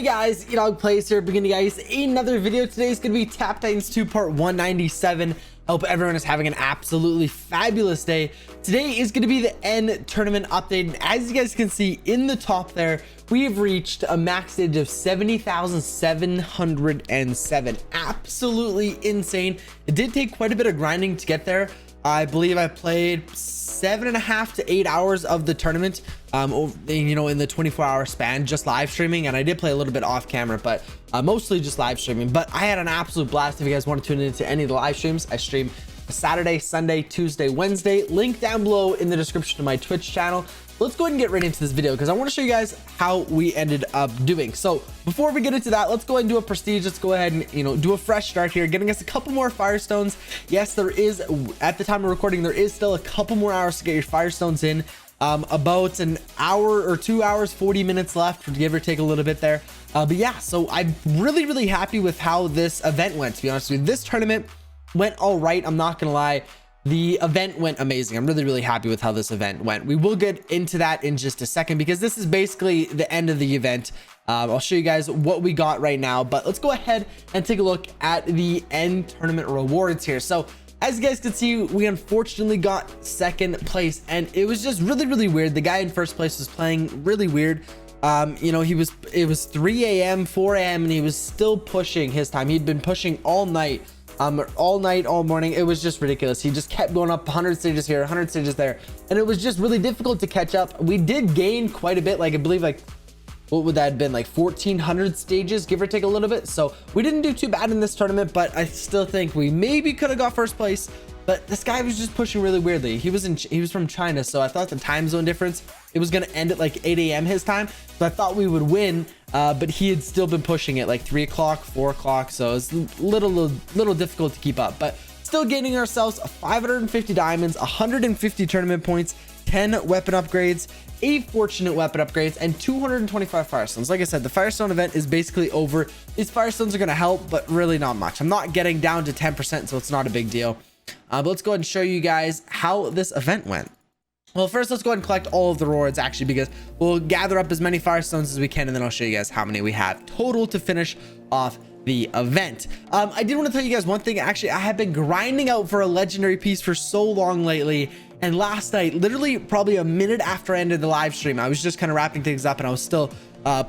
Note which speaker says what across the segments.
Speaker 1: Hey guys, EdogPlays here, bringing you guys another video. Today is going to be Tap Titans 2 part 197. I hope everyone is having an absolutely fabulous day. Today is going to be the end tournament update, and as you guys can see in the top there, we have reached a max stage of 70,707. Absolutely insane. It did take quite a bit of grinding to get there. I believe I played 7.5 to 8 hours of the tournament in the 24-hour span, just live streaming, and I did play a little bit off camera, but mostly just live streaming. But I had an absolute blast. If you guys want to tune into any of the live streams, I stream Saturday, Sunday, Tuesday, Wednesday. Link down below in the description to my Twitch channel. Let's go ahead and get right into this video because I want to show you guys how we ended up doing. So before we get into that, let's go ahead and do a prestige. Let's go ahead and do a fresh start here, getting us a couple more firestones. Yes, there is, at the time of recording, there is still a couple more hours to get your firestones in. About an hour or 2 hours, 40 minutes left, give or take a little bit there. But yeah, so I'm really happy with how this event went, to be honest with you. This tournament went all right. I'm not gonna lie. The event went amazing. I'm really happy with how this event went. We will get into that in just a second because this is basically the end of the event. I'll show you guys what we got right now, but let's go ahead and take a look at the end tournament rewards here. So as you guys can see, we unfortunately got second place, and it was just really weird. The guy in first place was playing really weird. It was 3 a.m., 4 a.m., and he was still pushing his time. He'd been pushing all night, all morning. It was just ridiculous. He just kept going up 100 stages here, 100 stages there, and it was just really difficult to catch up. We did gain quite a bit, like I believe what would that have been, like 1,400 stages, give or take a little bit. So we didn't do too bad in this tournament, but I still think we maybe could have got first place. But this guy was just pushing really weirdly. He was from China, so I thought the time zone difference, it was going to end at like 8 a.m. his time, so I thought we would win, but he had still been pushing it like 3 o'clock, 4 o'clock, so it's a little difficult to keep up, but still gaining ourselves 550 diamonds, 150 tournament points, 10 weapon upgrades, 8 fortunate weapon upgrades, and 225 firestones. Like I said, the firestone event is basically over. These firestones are going to help, but really not much. I'm not getting down to 10%, so it's not a big deal. But let's go ahead and show you guys how this event went. Well, first, let's go ahead and collect all of the rewards, actually, because we'll gather up as many firestones as we can, and then I'll show you guys how many we have total to finish off the event. I did want to tell you guys one thing. Actually, I have been grinding out for a legendary piece for so long lately, and last night, literally probably a minute after I ended the live stream, I was just kind of wrapping things up, and I was still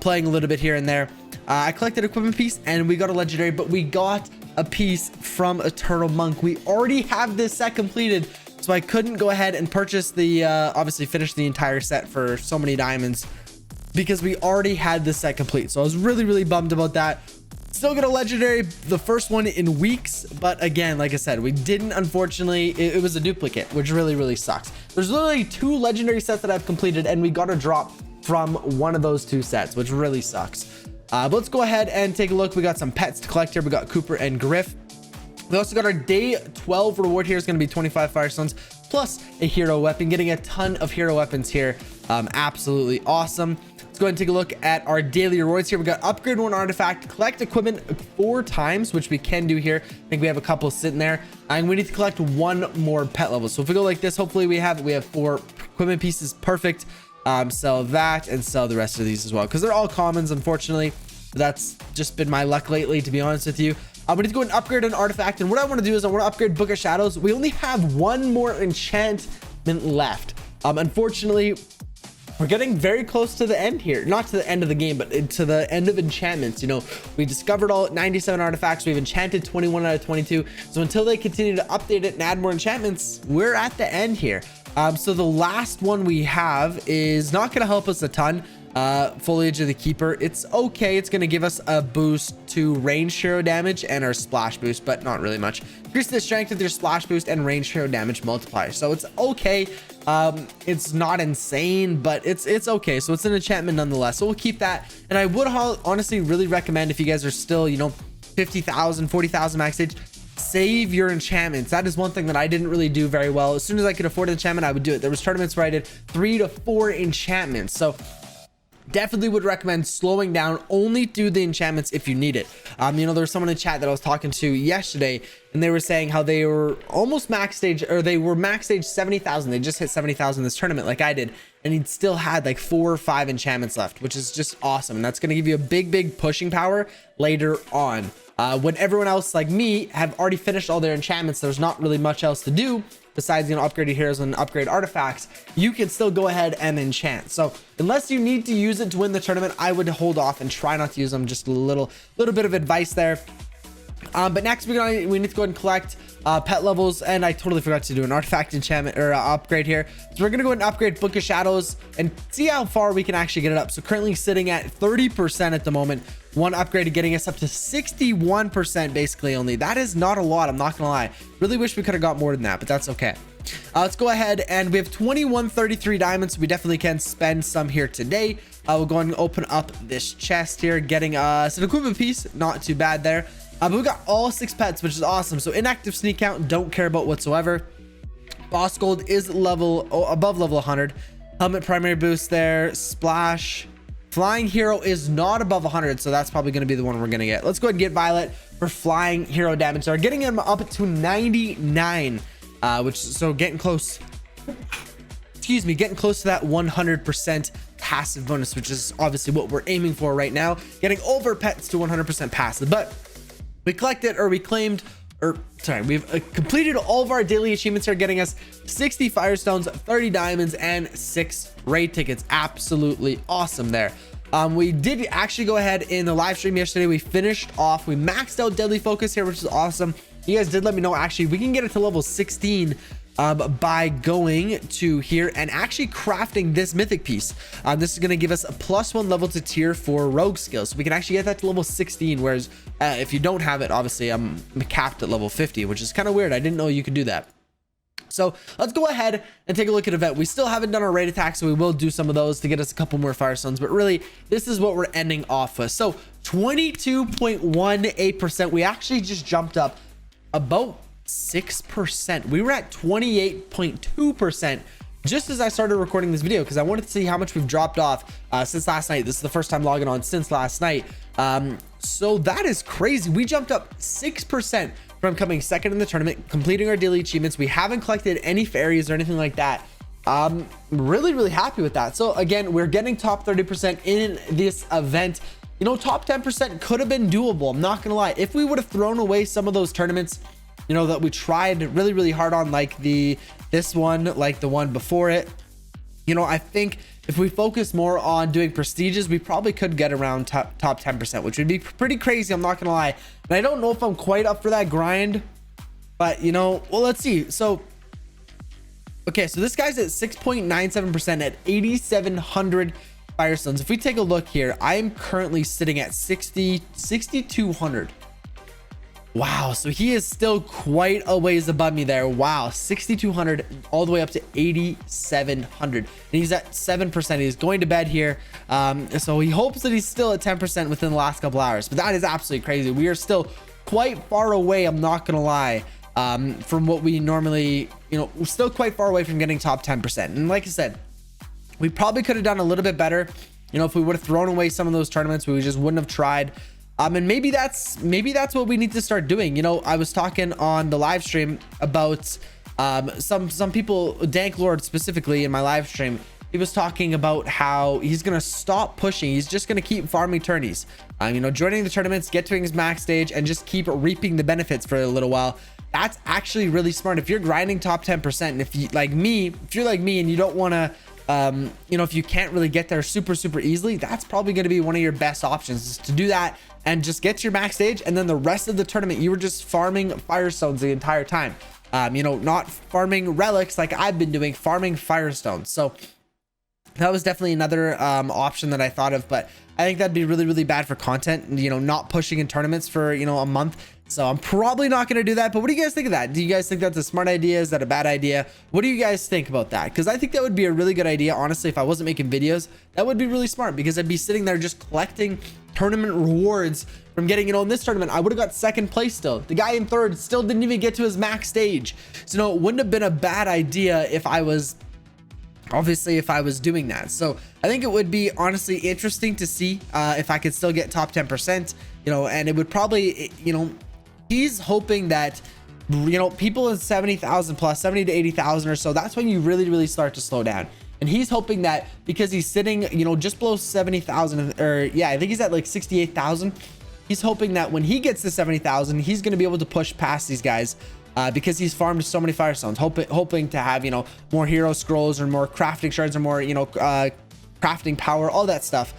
Speaker 1: playing a little bit here and there. I collected equipment piece, and we got a legendary, but we got a piece from Eternal Monk. We already have this set completed, so I couldn't go ahead and purchase the obviously finish the entire set for so many diamonds because we already had this set complete. So I was really bummed about that. Still get a legendary, the first one in weeks, but again, like I said, we didn't, unfortunately. It was a duplicate, which really sucks. There's literally 2 legendary sets that I've completed, and we got a drop from one of those 2 sets, which really sucks. But let's go ahead and take a look. We got some pets to collect here. We got Cooper and Griff. We also got our day 12 reward here. Is going to be 25 firestones plus a hero weapon, getting a ton of hero weapons here. Absolutely awesome. Let's go ahead and take a look at our daily rewards here. We got upgrade 1 artifact, collect equipment 4 times, which we can do here. I think we have a couple sitting there, and we need to collect 1 more pet level. So if we go like this, hopefully we have 4 equipment pieces. Perfect. Sell that and sell the rest of these as well, because they're all commons. Unfortunately, that's just been my luck lately, to be honest with you. We need to go and upgrade an artifact, and what I want to do is I want to upgrade Book of Shadows. We only have 1 more enchantment left. Unfortunately, we're getting very close to the end here. Not to the end of the game, but to the end of enchantments. We discovered all 97 artifacts. We've enchanted 21 out of 22. So until they continue to update it and add more enchantments, we're at the end here. So the last one we have is not going to help us a ton. Foliage of the Keeper. It's okay. It's going to give us a boost to range hero damage and our splash boost, but not really much. Increase the strength of your splash boost and range hero damage multiplier. So it's okay. It's not insane, but it's okay. So it's an enchantment nonetheless. So we'll keep that. And I would honestly really recommend, if you guys are still, 50,000, 40,000 max stage, save your enchantments. That is one thing that I didn't really do very well. As soon as I could afford an enchantment, I would do it. There was tournaments where I did 3 to 4 enchantments. So definitely would recommend slowing down, only do the enchantments if you need it. You know, there was someone in chat that I was talking to yesterday, and they were saying how they were almost max stage, or they were max stage 70,000. They just hit 70,000 this tournament like I did, and he still had like 4 or 5 enchantments left, which is just awesome. And that's going to give you a big pushing power later on. When everyone else like me have already finished all their enchantments, there's not really much else to do besides, you know, upgraded heroes and upgrade artifacts. You can still go ahead and enchant. So unless you need to use it to win the tournament, I would hold off and try not to use them. Just a little bit of advice there. But next we need to go ahead and collect pet levels, and I totally forgot to do an artifact enchantment or upgrade here. So we're gonna go ahead and upgrade Book of Shadows and see how far we can actually get it up. So currently sitting at 30% at the moment. One upgrade getting us up to 61% basically only. That is not a lot, I'm not gonna lie. Really wish we could have got more than that, but that's okay. Let's go ahead, and we have 2133 diamonds, so we definitely can spend some here today. We'll go ahead and open up this chest here, getting us an equipment piece, not too bad there. But we got all 6 pets, which is awesome. So inactive sneak count, don't care about whatsoever. Boss gold is above level 100. Helmet primary boost there. Splash. Flying hero is not above 100, so that's probably going to be the one we're going to get. Let's go ahead and get Violet for flying hero damage. So we're getting him up to 99, so getting close. Excuse me, getting close to that 100% passive bonus, which is obviously what we're aiming for right now. Getting over pets to 100% passive, but we collected, or we claimed, or sorry, we've completed all of our daily achievements here, getting us 60 firestones, 30 diamonds, and 6 raid tickets. Absolutely awesome there. We did actually go ahead in the live stream yesterday. We finished off, we maxed out deadly focus here, which is awesome. You guys did let me know, actually, we can get it to level 16 by going to here and actually crafting this mythic piece. This is going to give us a +1 level to tier 4 rogue skills, so we can actually get that to level 16, whereas if you don't have it, obviously I'm capped at level 50, which is kind of weird. I didn't know you could do that. So let's go ahead and take a look at event. We still haven't done our raid attack, so we will do some of those to get us a couple more firestones, but really this is what we're ending off with. So 22.18%, we actually just jumped up about 6%. We were at 28.2% just as I started recording this video, because I wanted to see how much we've dropped off since last night. This is the first time logging on since last night. So that is crazy. We jumped up 6% from coming second in the tournament, completing our daily achievements. We haven't collected any fairies or anything like that. Really happy with that. So again, we're getting top 30% in this event. You know, top 10% could have been doable, I'm not gonna lie. If we would have thrown away some of those tournaments, you know, that we tried really hard on, like this one, like the one before it, you know, I think if we focus more on doing prestiges, we probably could get around top 10%, which would be pretty crazy, I'm not gonna lie. And I don't know if I'm quite up for that grind, but you know, well, let's see. So okay, so this guy's at 6.97% at 8,700 firestones. If we take a look here, I am currently sitting at 6,200. Wow, so he is still quite a ways above me there. Wow, 6,200 all the way up to 8,700, and he's at 7%. He's going to bed here, so he hopes that he's still at 10% within the last couple hours, but that is absolutely crazy. We are still quite far away, I'm not gonna lie, from what we normally, you know, we're still quite far away from getting top 10%. And like I said, we probably could have done a little bit better, you know, if we would have thrown away some of those tournaments. We just wouldn't have tried. And maybe that's what we need to start doing. You know, I was talking on the live stream about some people, Dank Lord specifically in my live stream. He was talking about how he's gonna stop pushing. He's just gonna keep farming tourneys, you know, joining the tournaments, get to his max stage, and just keep reaping the benefits for a little while. That's actually really smart. If you're grinding top 10%, and if you're like me and you don't want to, you know, if you can't really get there super easily, that's probably going to be one of your best options, is to do that and just get to your max stage, and then the rest of the tournament you were just farming firestones the entire time. You know, not farming relics like I've been doing, farming firestones. So that was definitely another option that I thought of, but I think that'd be really bad for content, you know, not pushing in tournaments for, you know, a month. So I'm probably not going to do that. But what do you guys think of that? Do you guys think that's a smart idea? Is that a bad idea? What do you guys think about that? Because I think that would be a really good idea. Honestly, if I wasn't making videos, that would be really smart, because I'd be sitting there just collecting tournament rewards from getting, you know, in this tournament, I would have got second place still. The guy in third still didn't even get to his max stage. So no, it wouldn't have been a bad idea if I was obviously if I was doing that. So I think it would be honestly interesting to see if I could still get top 10%, you know, and it would probably, you know, he's hoping that, you know, people in 70,000 plus 70 to 80,000 or so, that's when you really start to slow down. And he's hoping that because he's sitting, you know, just below 70,000, or yeah, I think he's at like 68,000. He's hoping that when he gets to 70,000, he's going to be able to push past these guys because he's farmed so many Firestones, hoping to have, you know, more hero scrolls or more crafting shards or more, you know, crafting power, all that stuff.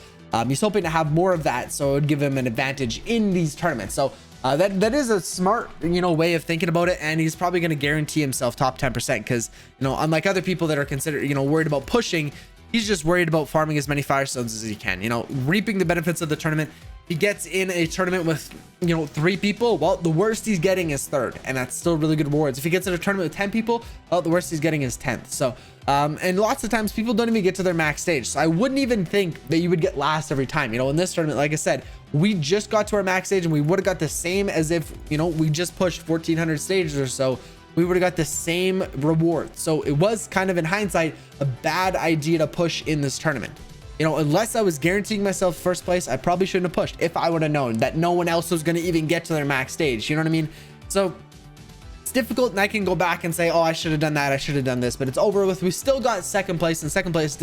Speaker 1: He's hoping to have more of that, so it would give him an advantage in these tournaments. So that is a smart, you know, way of thinking about it, and he's probably going to guarantee himself top 10% because, you know, unlike other people that are considered, you know, worried about pushing, he's just worried about farming as many Firestones as he can, you know, reaping the benefits of the tournament. He gets in a tournament with, you know, 3 people, well, the worst he's getting is 3rd, and that's still really good rewards. If he gets in a tournament with 10 people, well, the worst he's getting is 10th. So and lots of times people don't even get to their max stage, so I wouldn't even think that you would get last every time. You know, in this tournament, like I said, we just got to our max stage and we would have got the same as if, you know, we just pushed 1400 stages or so. We would have got the same reward. So it was kind of, in hindsight, a bad idea to push in this tournament. You know, unless I was guaranteeing myself first place, I probably shouldn't have pushed if I would have known that no one else was going to even get to their max stage. You know what I mean? So it's difficult, and I can go back and say, oh, I should have done that, I should have done this, but it's over with. We still got 2nd place, and 2nd place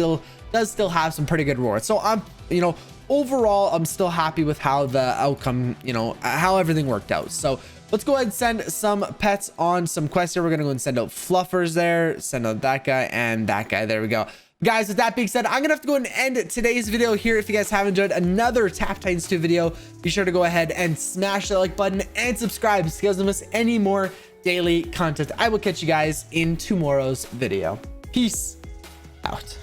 Speaker 1: does still have some pretty good rewards. So I'm, you know, overall, I'm still happy with how the outcome, you know, how everything worked out. So let's go ahead and send some pets on some quests here. We're going to go and send out fluffers there, send out that guy and that guy. There we go. Guys, with that being said, I'm gonna have to go and end today's video here. If you guys have enjoyed another Tap Titans 2 video, be sure to go ahead and smash that like button and subscribe so you guys don't miss any more daily content. I will catch you guys in tomorrow's video. Peace out.